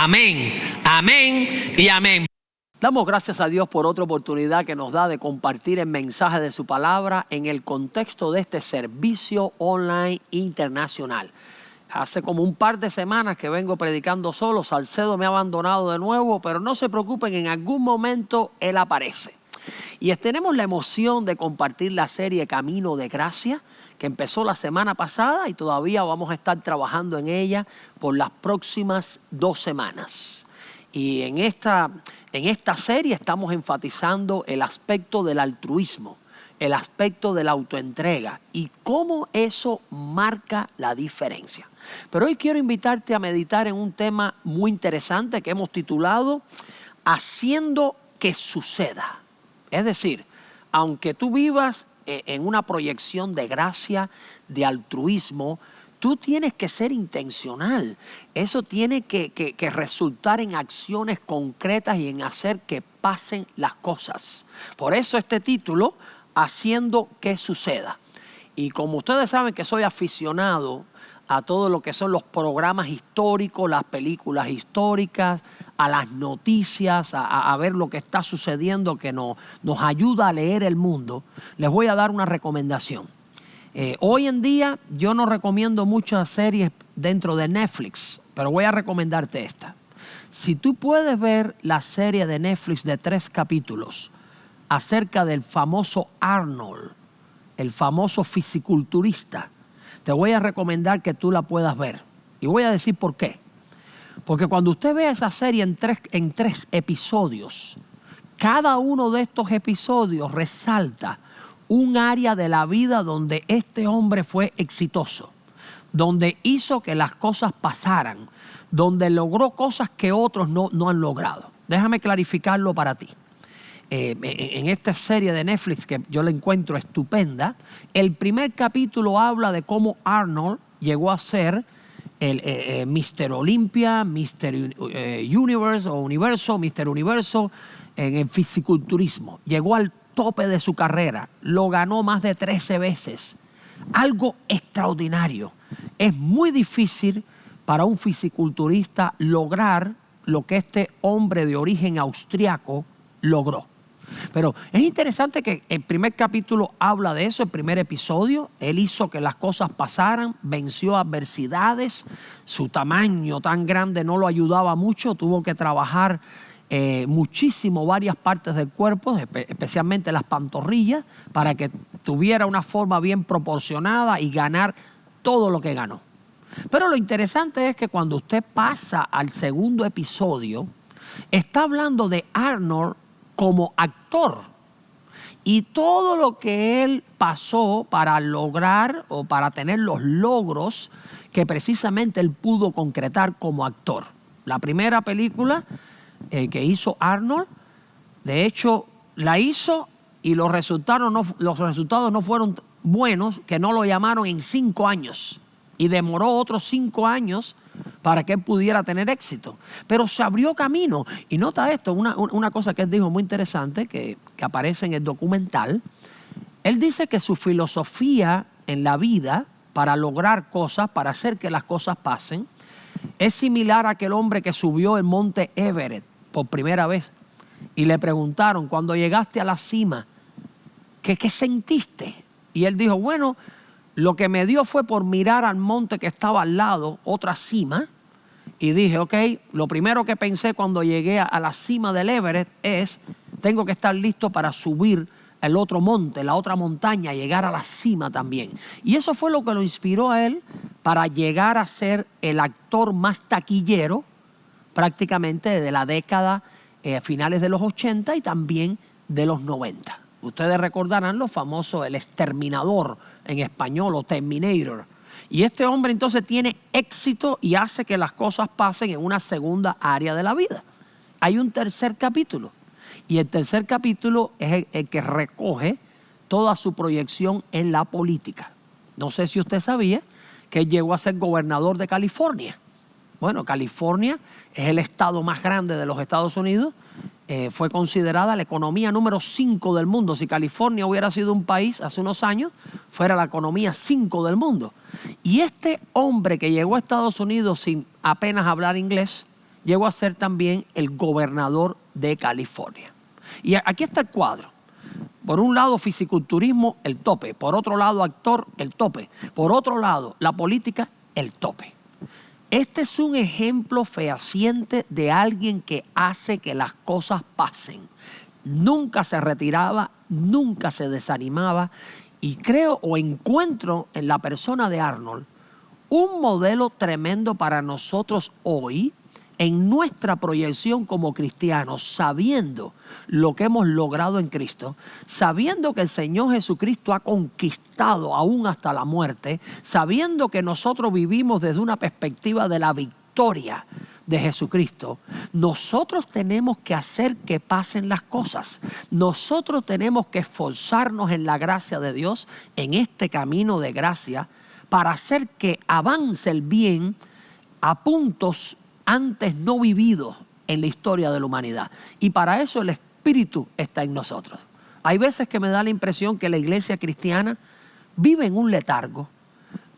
Amén, amén y amén. Damos gracias a Dios por otra oportunidad que nos da de compartir el mensaje de su palabra en el contexto de este servicio online internacional. Hace como un par de semanas que vengo predicando solo. Salcedo me ha abandonado de nuevo, pero no se preocupen, en algún momento él aparece. Y tenemos la emoción de compartir la serie Camino de Gracia, que empezó la semana pasada y todavía vamos a estar trabajando en ella por las próximas 2 semanas. Y en esta serie estamos enfatizando el aspecto del altruismo, el aspecto de la autoentrega y cómo eso marca la diferencia. Pero hoy quiero invitarte a meditar en un tema muy interesante que hemos titulado Haciendo que suceda. Es decir, aunque tú vivas en una proyección de gracia, de altruismo, tú tienes que ser intencional. Eso tiene que resultar en acciones concretas y en hacer que pasen las cosas. Por eso este título, Haciendo que suceda. Y como ustedes saben que soy aficionado a todo lo que son los programas históricos, las películas históricas, a las noticias, a ver lo que está sucediendo que nos ayuda a leer el mundo, les voy a dar una recomendación. Hoy en día yo no recomiendo muchas series dentro de Netflix, pero voy a recomendarte esta. Si tú puedes ver la serie de Netflix de 3 capítulos acerca del famoso Arnold, el famoso fisiculturista, te voy a recomendar que tú la puedas ver. Y voy a decir por qué. Porque cuando usted ve esa serie en tres episodios, cada uno de estos episodios resalta un área de la vida donde este hombre fue exitoso, donde hizo que las cosas pasaran, donde logró cosas que otros no han logrado. Déjame clarificarlo para ti. En esta serie de Netflix que yo la encuentro estupenda, el primer capítulo habla de cómo Arnold llegó a ser el Mr. Olympia, Mr. Universe o Universo, Mr. Universo en el fisiculturismo. Llegó al tope de su carrera, lo ganó más de 13 veces. Algo extraordinario. Es muy difícil para un fisiculturista lograr lo que este hombre de origen austriaco logró. Pero es interesante que el primer capítulo habla de eso, el primer episodio. Él hizo que las cosas pasaran, venció adversidades. Su tamaño tan grande no lo ayudaba mucho, tuvo que trabajar muchísimo varias partes del cuerpo, especialmente las pantorrillas, para que tuviera una forma bien proporcionada y ganar todo lo que ganó. Pero lo interesante es que cuando usted pasa al segundo episodio, está hablando de Arnold como actor y todo lo que él pasó para lograr o para tener los logros que precisamente él pudo concretar como actor. La primera película que hizo Arnold, de hecho, la hizo y los resultados no fueron buenos, que no lo llamaron en 5 años y demoró otros 5 años para que él pudiera tener éxito. Pero se abrió camino. Y nota esto, una cosa que él dijo muy interesante, que aparece en el documental. Él dice que su filosofía en la vida, para lograr cosas, para hacer que las cosas pasen, es similar a aquel hombre que subió el monte Everest por primera vez. Y le preguntaron, cuando llegaste a la cima, ¿qué sentiste? Y él dijo, bueno, lo que me dio fue por mirar al monte que estaba al lado, otra cima, y dije, ok, lo primero que pensé cuando llegué a la cima del Everest es, tengo que estar listo para subir el otro monte, la otra montaña, llegar a la cima también. Y eso fue lo que lo inspiró a él para llegar a ser el actor más taquillero prácticamente de la década finales de los 80 y también de los 90. Ustedes recordarán lo famoso El Exterminador en español o Terminator. Y este hombre entonces tiene éxito y hace que las cosas pasen en una segunda área de la vida. Hay un tercer capítulo. Y el tercer capítulo es el que recoge toda su proyección en la política. No sé si usted sabía que él llegó a ser gobernador de California. Bueno, California es el estado más grande de los Estados Unidos. Fue considerada la economía número 5 del mundo. Si California hubiera sido un país hace unos años, fuera la economía 5 del mundo. Y este hombre que llegó a Estados Unidos sin apenas hablar inglés llegó a ser también el gobernador de California. Y aquí está el cuadro. Por un lado, fisiculturismo, el tope. Por otro lado, actor, el tope. Por otro lado, la política, el tope. Este es un ejemplo fehaciente de alguien que hace que las cosas pasen. Nunca se retiraba, nunca se desanimaba. Y creo o encuentro en la persona de Arnold un modelo tremendo para nosotros hoy en nuestra proyección como cristianos, sabiendo lo que hemos logrado en Cristo, sabiendo que el Señor Jesucristo ha conquistado aún hasta la muerte, sabiendo que nosotros vivimos desde una perspectiva de la victoria de Jesucristo. Nosotros tenemos que hacer que pasen las cosas. Nosotros tenemos que esforzarnos en la gracia de Dios, en este camino de gracia, para hacer que avance el bien a puntos antes no vividos en la historia de la humanidad. Y para eso el Espíritu está en nosotros. Hay veces que me da la impresión que la iglesia cristiana vive en un letargo,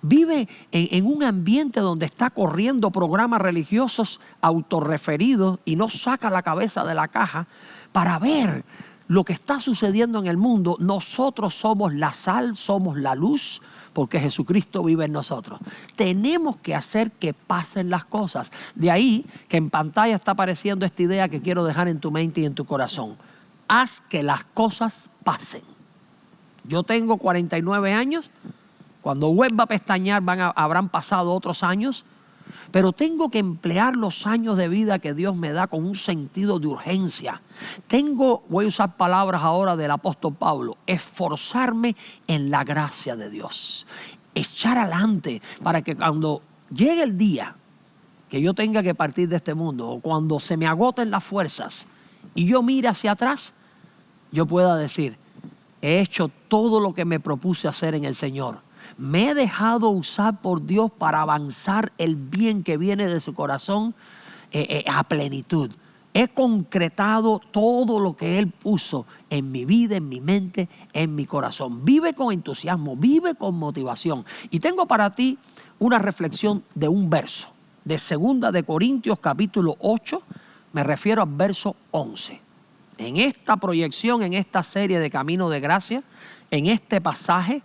vive en un ambiente donde está corriendo programas religiosos autorreferidos y no saca la cabeza de la caja para ver lo que está sucediendo en el mundo. Nosotros somos la sal, somos la luz, porque Jesucristo vive en nosotros. Tenemos que hacer que pasen las cosas. De ahí que en pantalla está apareciendo esta idea que quiero dejar en tu mente y en tu corazón. Haz que las cosas pasen. Yo tengo 49 años. Cuando vuelva a pestañear habrán pasado otros años. Pero tengo que emplear los años de vida que Dios me da con un sentido de urgencia. Voy a usar palabras ahora del apóstol Pablo, esforzarme en la gracia de Dios. Echar adelante para que cuando llegue el día que yo tenga que partir de este mundo, o cuando se me agoten las fuerzas y yo mire hacia atrás, yo pueda decir, he hecho todo lo que me propuse hacer en el Señor. Me he dejado usar por Dios para avanzar el bien que viene de su corazón a plenitud. He concretado todo lo que Él puso en mi vida, en mi mente, en mi corazón. Vive con entusiasmo, vive con motivación. Y tengo para ti una reflexión de un verso, de 2 de Corintios capítulo 8, me refiero al verso 11. En esta proyección, en esta serie de Camino de Gracia, en este pasaje,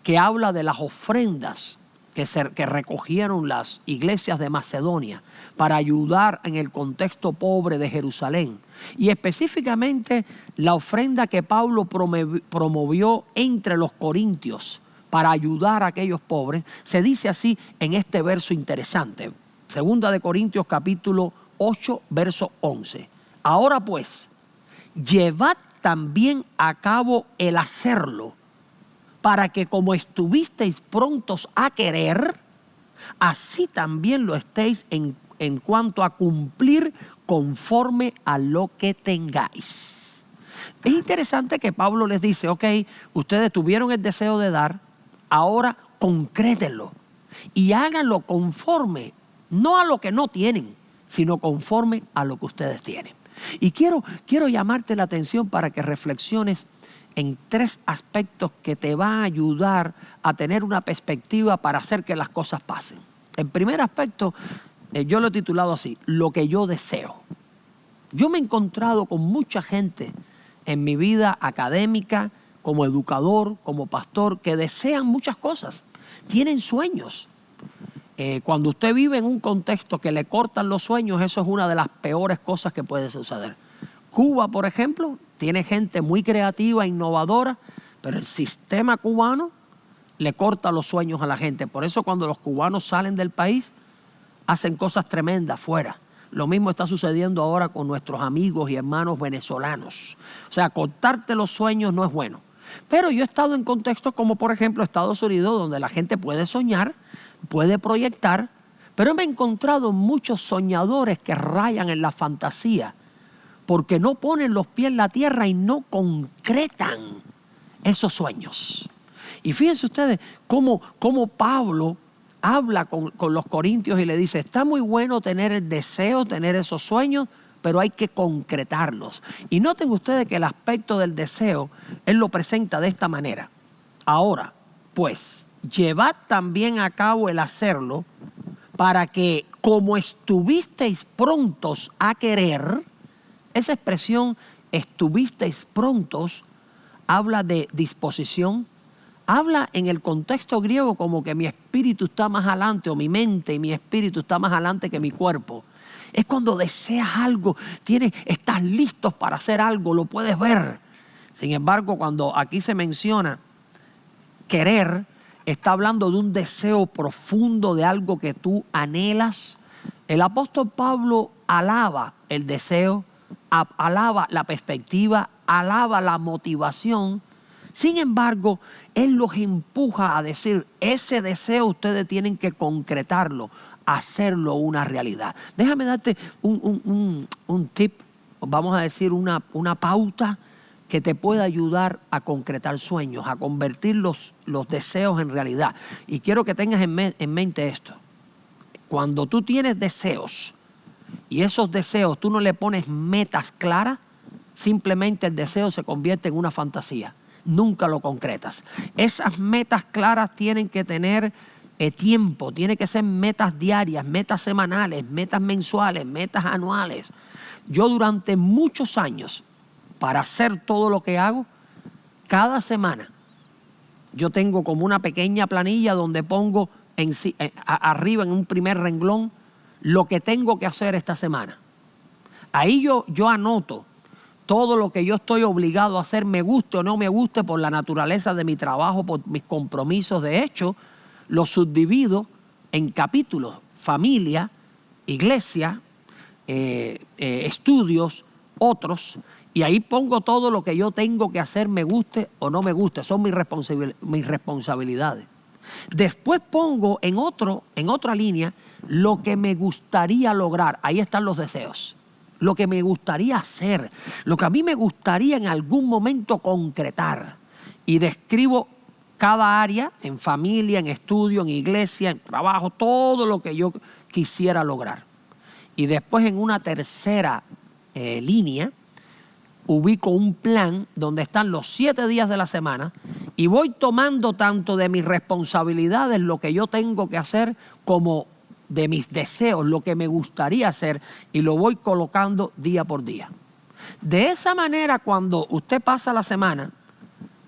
que habla de las ofrendas que recogieron las iglesias de Macedonia para ayudar en el contexto pobre de Jerusalén. Y específicamente la ofrenda que Pablo promovió entre los corintios para ayudar a aquellos pobres, se dice así en este verso interesante. 2 de Corintios capítulo 8, verso 11. Ahora pues, llevad también a cabo el hacerlo, para que como estuvisteis prontos a querer, así también lo estéis en cuanto a cumplir conforme a lo que tengáis. Es interesante que Pablo les dice, ok, ustedes tuvieron el deseo de dar, ahora concrétenlo y háganlo conforme, no a lo que no tienen, sino conforme a lo que ustedes tienen. Y quiero llamarte la atención para que reflexiones en 3 aspectos que te van a ayudar a tener una perspectiva para hacer que las cosas pasen. El primer aspecto, yo lo he titulado así, lo que yo deseo. Yo me he encontrado con mucha gente en mi vida académica, como educador, como pastor, que desean muchas cosas, tienen sueños. Cuando usted vive en un contexto que le cortan los sueños, eso es una de las peores cosas que puede suceder. Cuba, por ejemplo, tiene gente muy creativa, innovadora, pero el sistema cubano le corta los sueños a la gente. Por eso cuando los cubanos salen del país, hacen cosas tremendas fuera. Lo mismo está sucediendo ahora con nuestros amigos y hermanos venezolanos. O sea, cortarte los sueños no es bueno. Pero yo he estado en contextos como, por ejemplo, Estados Unidos, donde la gente puede soñar, puede proyectar, pero me he encontrado muchos soñadores que rayan en la fantasía, porque no ponen los pies en la tierra y no concretan esos sueños. Y fíjense ustedes cómo Pablo habla con los corintios y le dice, está muy bueno tener el deseo, tener esos sueños, pero hay que concretarlos. Y noten ustedes que el aspecto del deseo, él lo presenta de esta manera. Ahora, pues, llevad también a cabo el hacerlo, para que como estuvisteis prontos a querer, esa expresión estuvisteis prontos habla de disposición, habla en el contexto griego como que mi espíritu está más adelante, o mi mente y mi espíritu está más adelante que mi cuerpo. Es cuando deseas algo, estás listos para hacer algo, lo puedes ver. Sin embargo, cuando aquí se menciona querer, está hablando de un deseo profundo de algo que tú anhelas. El apóstol Pablo alaba el deseo, alaba la perspectiva, alaba la motivación. Sin embargo, él los empuja a decir, ese deseo ustedes tienen que concretarlo, hacerlo una realidad. Déjame darte un tip, vamos a decir una pauta que te pueda ayudar a concretar sueños, a convertir los deseos en realidad. Y quiero que tengas en mente esto. Cuando tú tienes deseos y esos deseos tú no le pones metas claras, simplemente el deseo se convierte en una fantasía. Nunca lo concretas. Esas metas claras tienen que tener tiempo, tienen que ser metas diarias, metas semanales, metas mensuales, metas anuales. Yo durante muchos años, para hacer todo lo que hago, cada semana yo tengo como una pequeña planilla donde pongo arriba en un primer renglón lo que tengo que hacer esta semana. Ahí yo anoto todo lo que yo estoy obligado a hacer, me guste o no me guste por la naturaleza de mi trabajo, por mis compromisos. De hecho, lo subdivido en capítulos: familia, iglesia, estudios, otros. Y ahí pongo todo lo que yo tengo que hacer, me guste o no me guste. Son mis responsabilidades. Después pongo en otra línea lo que me gustaría lograr. Ahí están los deseos. Lo que me gustaría hacer, lo que a mí me gustaría en algún momento concretar. Y describo cada área, en familia, en estudio, en iglesia, en trabajo, todo lo que yo quisiera lograr. Y después en una tercera línea, ubico un plan donde están los 7 días de la semana y voy tomando tanto de mis responsabilidades, lo que yo tengo que hacer, como de mis deseos, lo que me gustaría hacer, y lo voy colocando día por día. De esa manera, cuando usted pasa la semana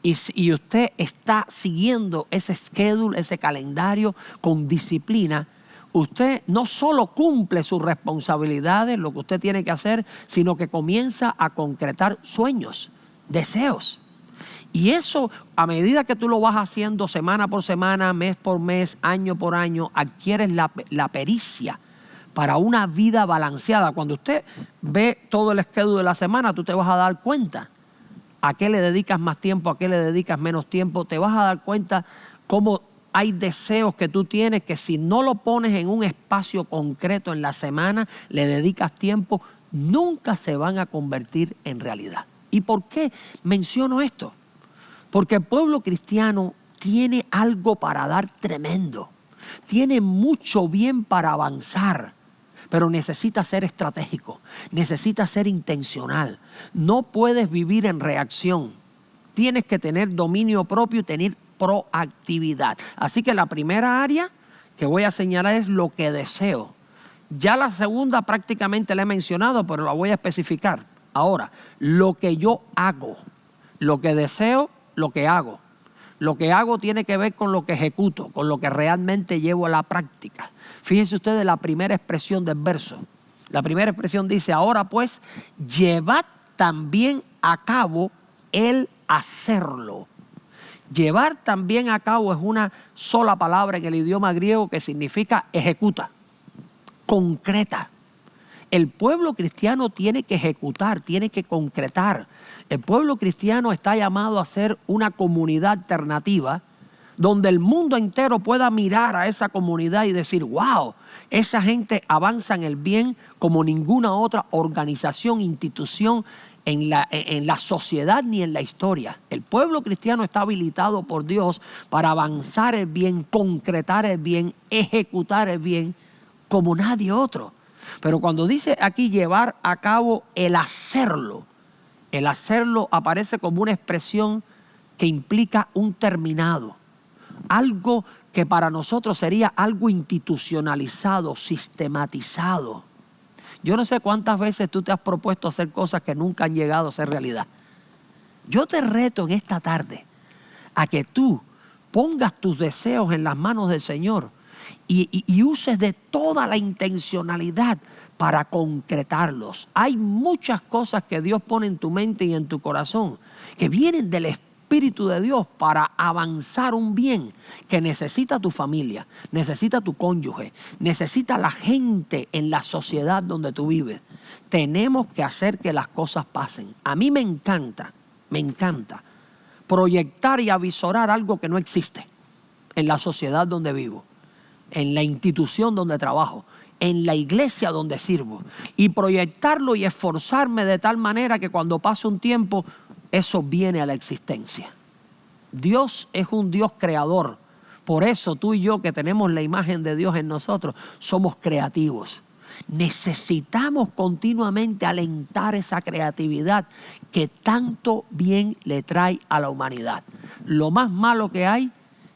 y usted está siguiendo ese schedule, ese calendario con disciplina, usted no solo cumple sus responsabilidades, lo que usted tiene que hacer, sino que comienza a concretar sueños, deseos. Y eso, a medida que tú lo vas haciendo semana por semana, mes por mes, año por año, adquieres la pericia para una vida balanceada. Cuando usted ve todo el schedule de la semana, tú te vas a dar cuenta a qué le dedicas más tiempo, a qué le dedicas menos tiempo. Te vas a dar cuenta cómo hay deseos que tú tienes que, si no lo pones en un espacio concreto en la semana, le dedicas tiempo, nunca se van a convertir en realidad. ¿Y por qué menciono esto? Porque el pueblo cristiano tiene algo para dar tremendo. Tiene mucho bien para avanzar, pero necesita ser estratégico, necesita ser intencional. No puedes vivir en reacción. Tienes que tener dominio propio y tener proactividad. Así que la primera área que voy a señalar es lo que deseo. Ya la segunda prácticamente la he mencionado, pero la voy a especificar. Ahora, lo que yo hago, lo que deseo, lo que hago. Lo que hago tiene que ver con lo que ejecuto, con lo que realmente llevo a la práctica. Fíjense ustedes la primera expresión del verso. La primera expresión dice: ahora pues, llevad también a cabo el hacerlo. Llevar también a cabo es una sola palabra en el idioma griego que significa ejecuta, concreta. El pueblo cristiano tiene que ejecutar, tiene que concretar. El pueblo cristiano está llamado a ser una comunidad alternativa donde el mundo entero pueda mirar a esa comunidad y decir: wow, esa gente avanza en el bien como ninguna otra organización, institución en la sociedad ni en la historia. El pueblo cristiano está habilitado por Dios para avanzar el bien, concretar el bien, ejecutar el bien como nadie otro. Pero cuando dice aquí llevar a cabo el hacerlo aparece como una expresión que implica un terminado. Algo que para nosotros sería algo institucionalizado, sistematizado. Yo no sé cuántas veces tú te has propuesto hacer cosas que nunca han llegado a ser realidad. Yo te reto en esta tarde a que tú pongas tus deseos en las manos del Señor y uses de toda la intencionalidad para concretarlos. Hay muchas cosas que Dios pone en tu mente y en tu corazón que vienen del Espíritu de Dios para avanzar un bien que necesita tu familia, necesita tu cónyuge, necesita la gente en la sociedad donde tú vives. Tenemos que hacer que las cosas pasen. A mí me encanta proyectar y avisorar algo que no existe en la sociedad donde vivo, en la institución donde trabajo, en la iglesia donde sirvo, y proyectarlo y esforzarme de tal manera que cuando pase un tiempo, eso viene a la existencia. Dios es un Dios creador. Por eso tú y yo, que tenemos la imagen de Dios en nosotros, somos creativos. Necesitamos continuamente alentar esa creatividad que tanto bien le trae a la humanidad. Lo más malo que hay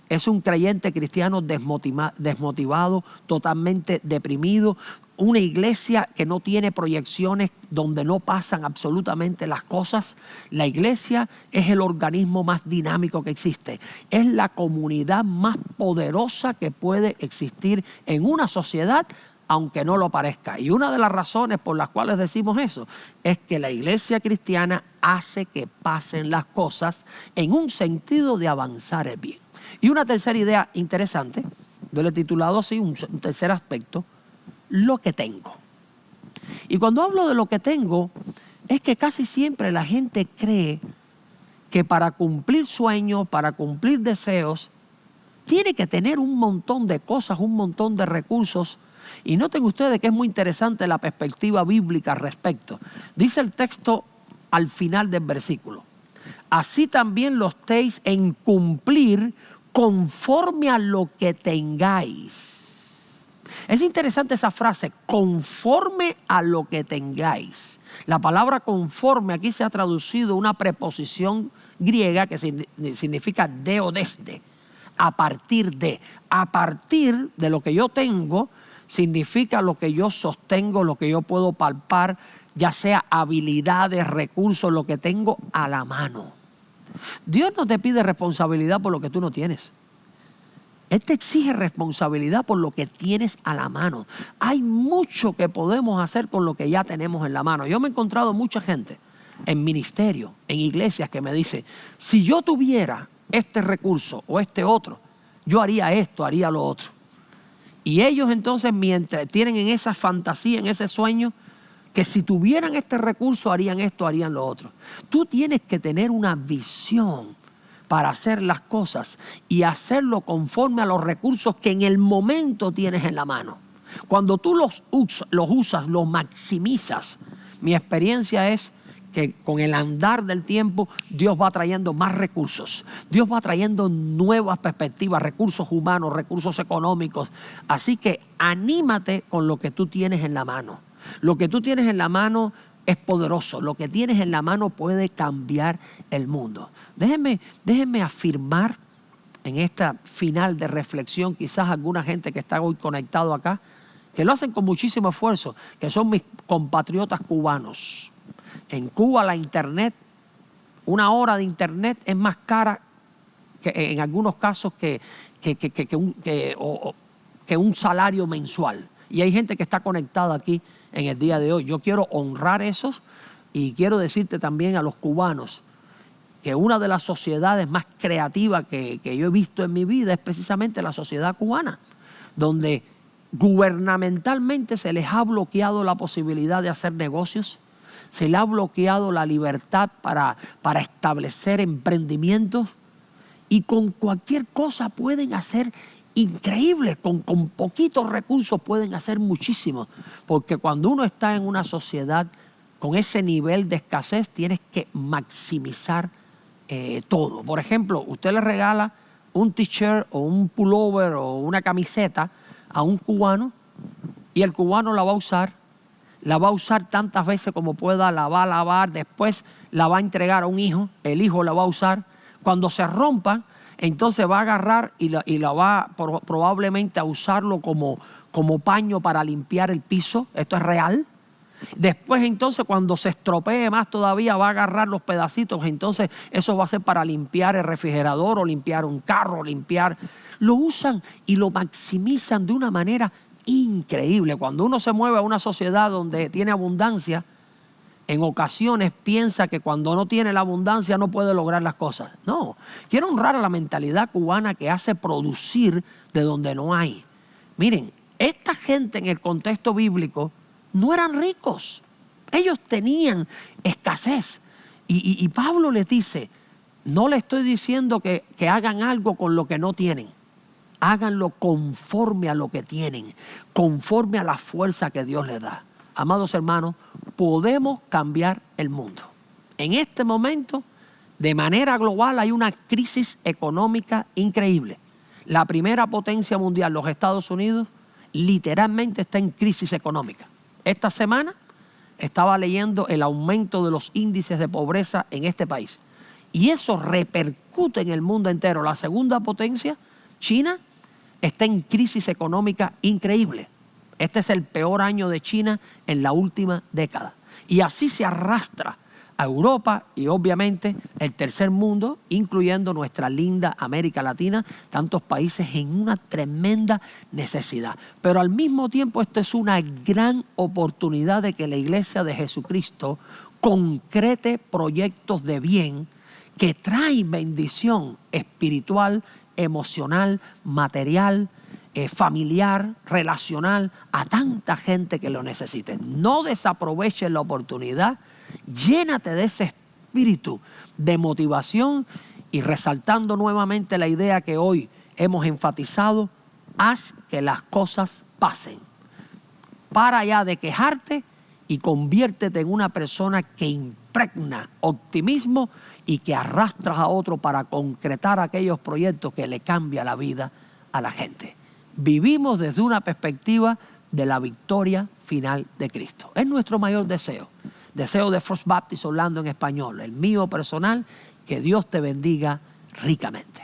es un creyente cristiano desmotivado, totalmente deprimido, una iglesia que no tiene proyecciones, donde no pasan absolutamente las cosas. La iglesia es el organismo más dinámico que existe. Es la comunidad más poderosa que puede existir en una sociedad, aunque no lo parezca. Y una de las razones por las cuales decimos eso es que la iglesia cristiana hace que pasen las cosas en un sentido de avanzar el bien. Y una tercera idea interesante, yo le he titulado así, un tercer aspecto: lo que tengo. Y cuando hablo de lo que tengo, es que casi siempre la gente cree que para cumplir sueños, para cumplir deseos, tiene que tener un montón de cosas, un montón de recursos. Y noten ustedes que es muy interesante la perspectiva bíblica al respecto. Dice el texto al final del versículo: así también lo estéis en cumplir conforme a lo que tengáis. Es interesante esa frase, conforme a lo que tengáis. La palabra conforme aquí se ha traducido una preposición griega que significa de o desde, a partir de. A partir de lo que yo tengo significa lo que yo sostengo, lo que yo puedo palpar, ya sea habilidades, recursos, lo que tengo a la mano. Dios no te pide responsabilidad por lo que tú no tienes. Él te exige responsabilidad por lo que tienes a la mano. Hay mucho que podemos hacer con lo que ya tenemos en la mano. Yo me he encontrado mucha gente en ministerio, en iglesias, que me dice: si yo tuviera este recurso o este otro, yo haría esto, haría lo otro. Y ellos entonces, mientras tienen en esa fantasía, en ese sueño, que si tuvieran este recurso harían esto, harían lo otro. Tú tienes que tener una visión para hacer las cosas y hacerlo conforme a los recursos que en el momento tienes en la mano. Cuando tú los usas, los maximizas, mi experiencia es que con el andar del tiempo Dios va trayendo más recursos. Dios va trayendo nuevas perspectivas, recursos humanos, recursos económicos. Así que anímate con lo que tú tienes en la mano. Lo que tú tienes en la mano es poderoso. Lo que tienes en la mano puede cambiar el mundo. Déjenme afirmar en esta final de reflexión, quizás alguna gente que está hoy conectado acá, que lo hacen con muchísimo esfuerzo, que son mis compatriotas cubanos. En Cuba la internet, una hora de internet es más cara que en algunos casos que un salario mensual. Y hay gente que está conectada aquí en el día de hoy. Yo quiero honrar esos y quiero decirte también a los cubanos que una de las sociedades más creativas que yo he visto en mi vida es precisamente la sociedad cubana, donde gubernamentalmente se les ha bloqueado la posibilidad de hacer negocios, se les ha bloqueado la libertad para establecer emprendimientos, y con cualquier cosa pueden hacer increíbles, con poquitos recursos pueden hacer muchísimo, porque cuando uno está en una sociedad con ese nivel de escasez, tienes que maximizar todo. Por ejemplo, usted le regala un t-shirt o un pullover o una camiseta a un cubano y el cubano la va a usar tantas veces como pueda, la va a lavar, después la va a entregar a un hijo, el hijo la va a usar. Cuando se rompa, entonces va a agarrar y la va probablemente a usarlo como paño para limpiar el piso. Esto es real. Después entonces cuando se estropee más todavía va a agarrar los pedacitos, entonces eso va a ser para limpiar el refrigerador o limpiar un carro, lo usan y lo maximizan de una manera increíble. Cuando uno se mueve a una sociedad donde tiene abundancia, en ocasiones piensa que cuando no tiene la abundancia no puede lograr las cosas. No, quiero honrar a la mentalidad cubana que hace producir de donde no hay. Miren, esta gente en el contexto bíblico no eran ricos, ellos tenían escasez. Y Pablo les dice, no le estoy diciendo que hagan algo con lo que no tienen. Háganlo conforme a lo que tienen, conforme a la fuerza que Dios les da. Amados hermanos, podemos cambiar el mundo. En este momento, de manera global, hay una crisis económica increíble. La primera potencia mundial, los Estados Unidos, literalmente está en crisis económica. Esta semana estaba leyendo el aumento de los índices de pobreza en este país. Y eso repercute en el mundo entero. La segunda potencia, China, está en crisis económica increíble. Este es el peor año de China en la última década. Y así se arrastra a Europa y obviamente el tercer mundo, incluyendo nuestra linda América Latina, tantos países en una tremenda necesidad. Pero al mismo tiempo esto es una gran oportunidad de que la Iglesia de Jesucristo concrete proyectos de bien que traen bendición espiritual, emocional, material, familiar, relacional a tanta gente que lo necesite. No desaproveches la oportunidad. Llénate de ese espíritu de motivación y resaltando nuevamente la idea que hoy hemos enfatizado, haz que las cosas pasen. Para ya de quejarte y conviértete en una persona que impregna optimismo y que arrastras a otro para concretar aquellos proyectos que le cambia la vida a la gente. Vivimos desde una perspectiva de la victoria final de Cristo. Es nuestro mayor deseo. Deseo de First Baptist Orlando en español, el mío personal, que Dios te bendiga ricamente.